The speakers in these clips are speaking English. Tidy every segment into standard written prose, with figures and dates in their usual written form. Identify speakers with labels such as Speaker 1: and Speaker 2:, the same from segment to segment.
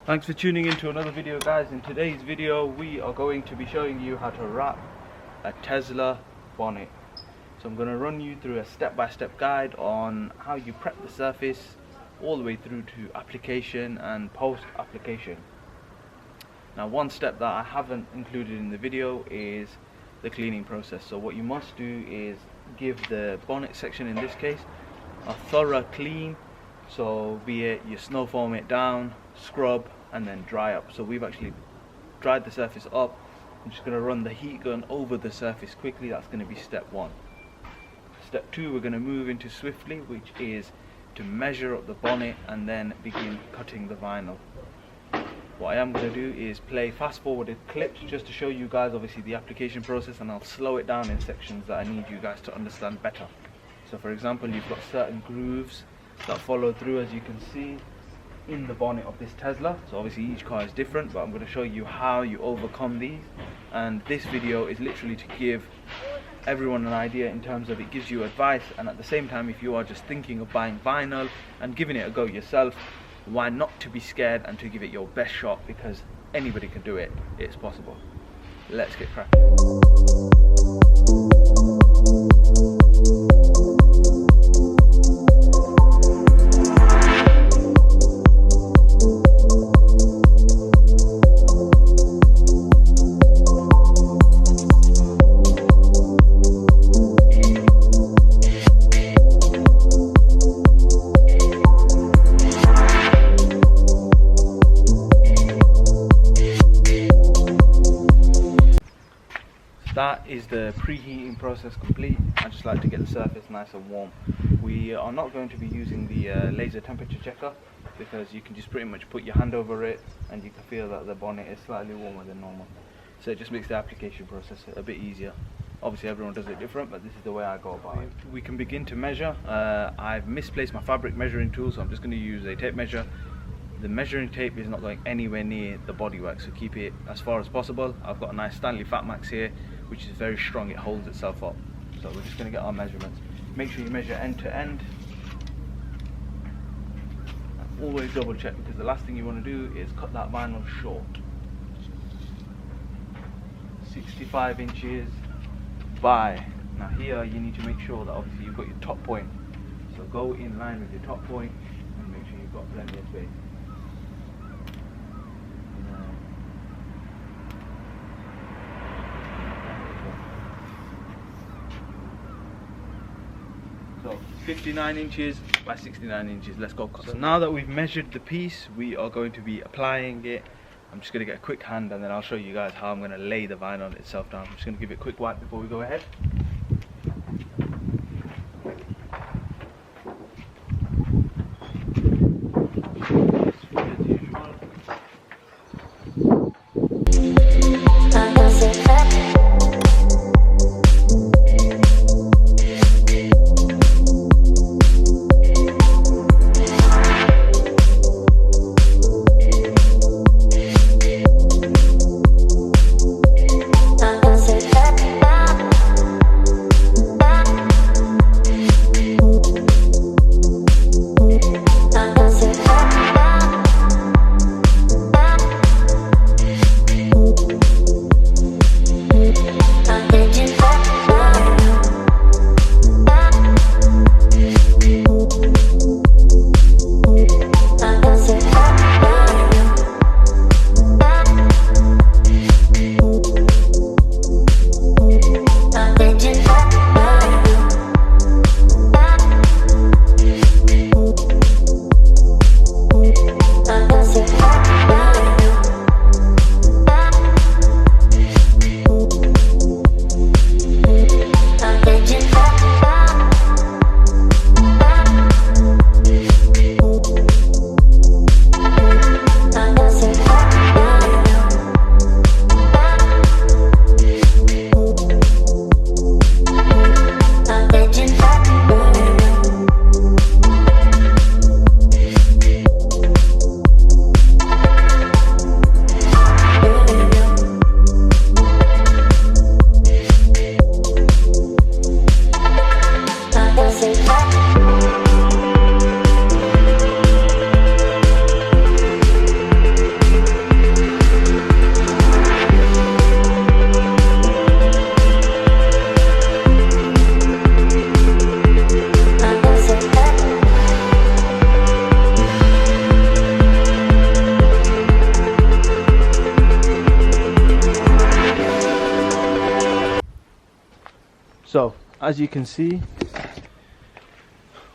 Speaker 1: Thanks for tuning in to another video, guys. In today's video we are going to be showing you how to wrap a Tesla bonnet. So I'm going to run you through a step-by-step guide on how you prep the surface all the way through to application and post-application. Now, one step that I haven't included in the video is the cleaning process. So what you must do is give the bonnet section, in this case, a thorough clean. So be it you snow foam it down, scrub, and then dry up. So we've actually dried the surface up. I'm just going to run the heat gun over the surface quickly. That's going to be step one. Step two, we're going to move into swiftly, which is to measure up the bonnet and then begin cutting the vinyl. What I am going to do is play fast forwarded clips just to show you guys obviously the application process, and I'll slow it down in sections that I need you guys to understand better. So for example, you've got certain grooves that follow through, as you can see, in the bonnet of this Tesla. So obviously each car is different, but I'm going to show you how you overcome these. And this video is literally to give everyone an idea in terms of, it gives you advice, and at the same time, if you are just thinking of buying vinyl and giving it a go yourself, why not to be scared and to give it your best shot, because anybody can do it. It's possible. Let's get cracking. That is the preheating process complete. I just like to get the surface nice and warm. We are not going to be using the laser temperature checker, because you can just pretty much put your hand over it and you can feel that the bonnet is slightly warmer than normal. So it just makes the application process a bit easier. Obviously everyone does it different, but this is the way I go about it. We can begin to measure. I've misplaced my fabric measuring tool, so I'm just going to use a tape measure. The measuring tape is not going anywhere near the bodywork, so keep it as far as possible. I've got a nice Stanley Fat Max here, which is very strong, it holds itself up. So we're just going to get our measurements. Make sure you measure end to end. And always double check, because the last thing you want to do is cut that vinyl short. 65 inches by, now here you need to make sure that obviously you've got your top point. So go in line with your top point and make sure you've got plenty of space. So 59 inches by 69 inches, let's go cut. So now that we've measured the piece, we are going to be applying it. I'm just going to get a quick hand and then I'll show you guys how I'm going to lay the vinyl itself down. I'm just going to give it a quick wipe before we go ahead. as you can see,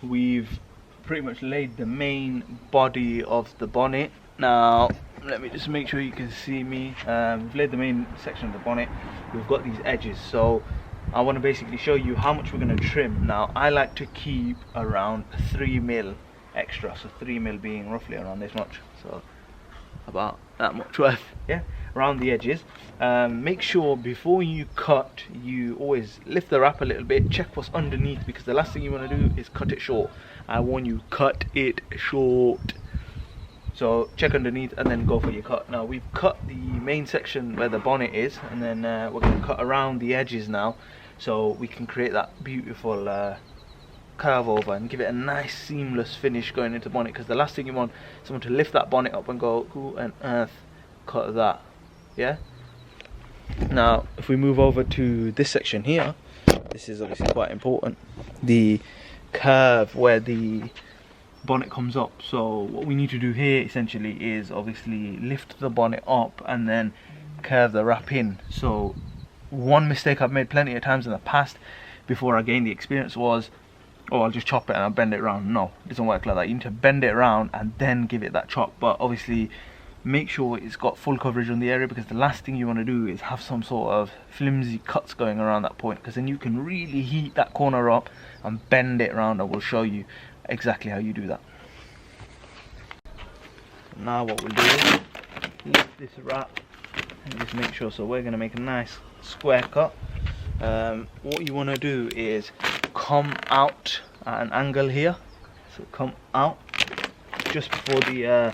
Speaker 1: we've pretty much laid the main body of the bonnet. Now let me just make sure you can see me. We've laid the main section of the bonnet. We've got these edges, so I want to basically show you how much we're going to trim. Now I like to keep around 3mm extra, so 3mm being roughly around this much, so about that much worth, yeah, around the edges. Make sure before you cut, you always lift the wrap a little bit, check what's underneath, because the last thing you want to do is cut it short. I warn you, cut it short. So check underneath and then go for your cut. Now we've cut the main section where the bonnet is, and then we're going to cut around the edges now, so we can create that beautiful curve over and give it a nice seamless finish going into the bonnet, because the last thing you want is someone to lift that bonnet up and go, who on earth cut that? Yeah. Now if we move over to this section here, this is obviously quite important, the curve where the bonnet comes up. So what we need to do here essentially is obviously lift the bonnet up and then curve the wrap in. So one mistake I've made plenty of times in the past before I gained the experience was, oh, I'll just chop it and I'll bend it around. No, it doesn't work like that. You need to bend it around and then give it that chop, but obviously make sure it's got full coverage on the area, because the last thing you want to do is have some sort of flimsy cuts going around that point, because then you can really heat that corner up and bend it around. I will show you exactly how you do that. Now what we'll do is lift this wrap and just make sure, so we're going to make a nice square cut. What you want to do is come out at an angle here, so come out just before the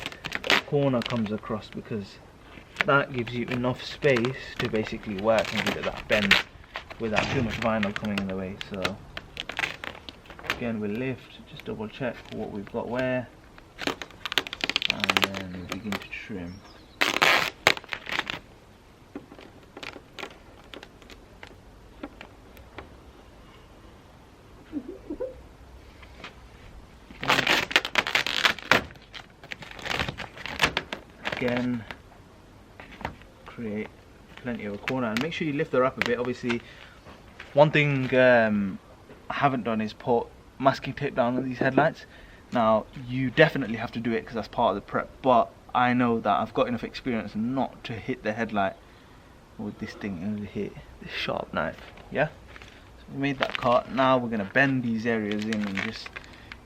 Speaker 1: corner comes across, because that gives you enough space to basically work and give it that bend without too much vinyl coming in the way. So again, we'll lift, just double check what we've got where, and then we begin to trim. Again, create plenty of a corner, and make sure you lift the wrap a bit. Obviously, one thing I haven't done is put masking tape down on these headlights. Now you definitely have to do it because that's part of the prep, but I know that I've got enough experience not to hit the headlight with this thing and hit this sharp knife. Yeah, so we made that cut. Now we're going to bend these areas in and just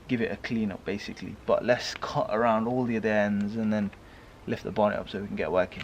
Speaker 1: give it a clean up basically, but let's cut around all the other ends and then lift the bonnet up so we can get working.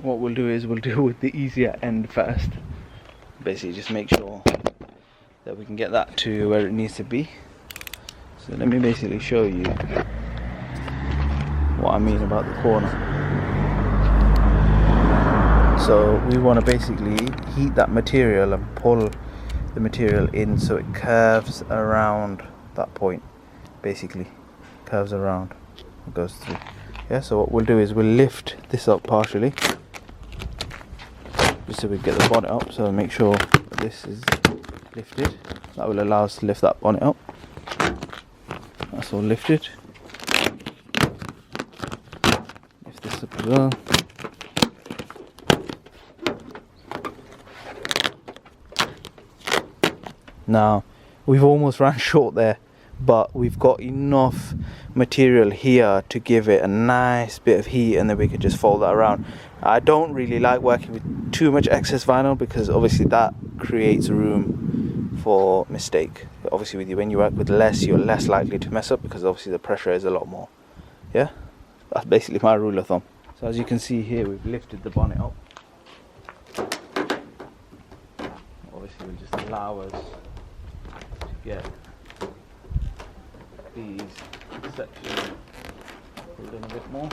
Speaker 1: What we'll do is we'll deal with the easier end first. Basically just make sure that we can get that to where it needs to be. So let me basically show you what I mean about the corner. So we want to basically heat that material and pull the material in so it curves around that point, basically curves around and goes through. Yeah, so what we'll do is we'll lift this up partially just so we get the bonnet up, so make sure that this is lifted. That will allow us to lift that bonnet up. That's all lifted. Lift this up as well. Now we've almost ran short there, but we've got enough material here to give it a nice bit of heat, and then we can just fold that around. I don't really like working with too much excess vinyl because obviously that creates room for mistake. obviously when you work with less, you're less likely to mess up because obviously the pressure is a lot more. Yeah, that's basically my rule of thumb. So as you can see here, we've lifted the bonnet up. Obviously will just allow us to get these sections pulled in a bit more.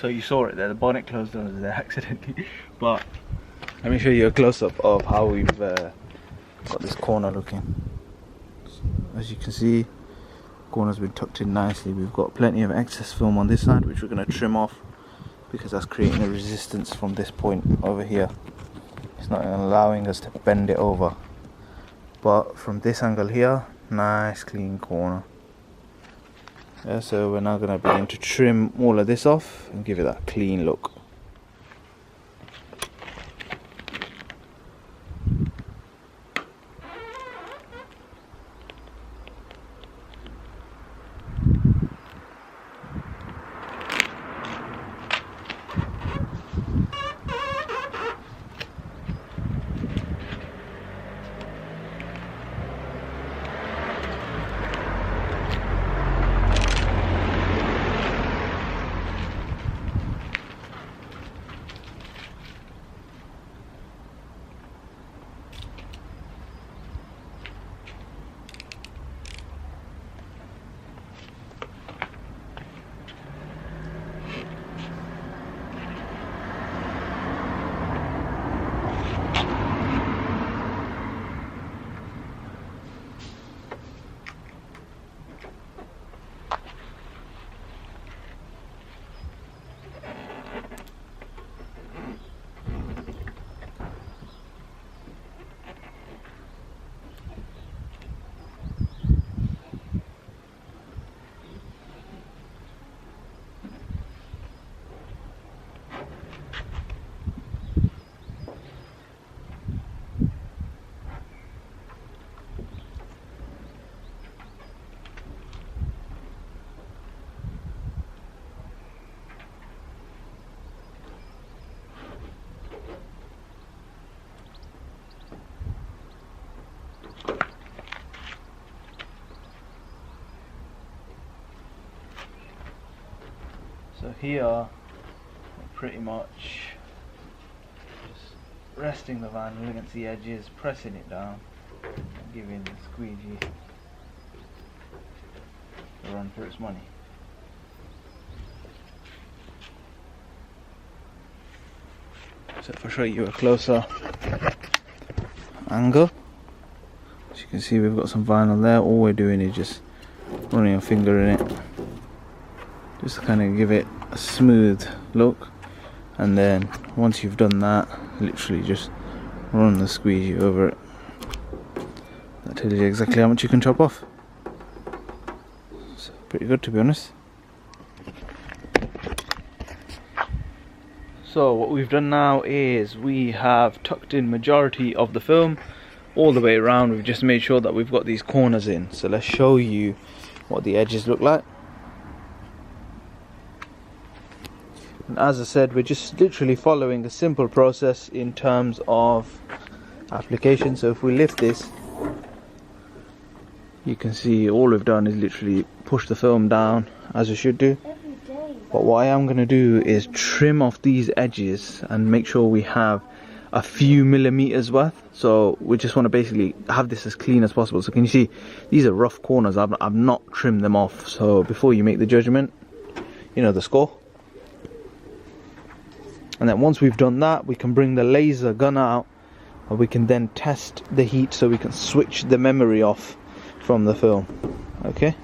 Speaker 1: So you saw it there, the bonnet closed on there accidentally. But let me show you a close-up of how we've got this corner looking. As you can see, corner's been tucked in nicely. We've got plenty of excess film on this side, which we're going to trim off because that's creating a resistance from this point over here. It's not allowing us to bend it over. But from this angle here, nice clean corner. Yeah, so we're now going to begin to trim all of this off and give it that clean look. here, we're pretty much just resting the vinyl against the edges, pressing it down, and giving the squeegee a run for its money. So if I show you a closer angle, as you can see, we've got some vinyl there. All we're doing is just running a finger in it, just to kind of give it a smooth look, and then once you've done that, literally just run the squeegee over it. That tells you exactly how much you can chop off. So pretty good, to be honest. So what we've done now is we have tucked in majority of the film all the way around. We've just made sure that we've got these corners in. So let's show you what the edges look like. And as I said, we're just literally following a simple process in terms of application. So if we lift this, you can see all we've done is literally push the film down as we should do. But what I am going to do is trim off these edges and make sure we have a few millimeters worth. So we just want to basically have this as clean as possible. So can you see these are rough corners? I've not trimmed them off. So before you make the judgment, you know the score. And then once we've done that, we can bring the laser gun out and we can then test the heat so we can switch the memory off from the film. Okay.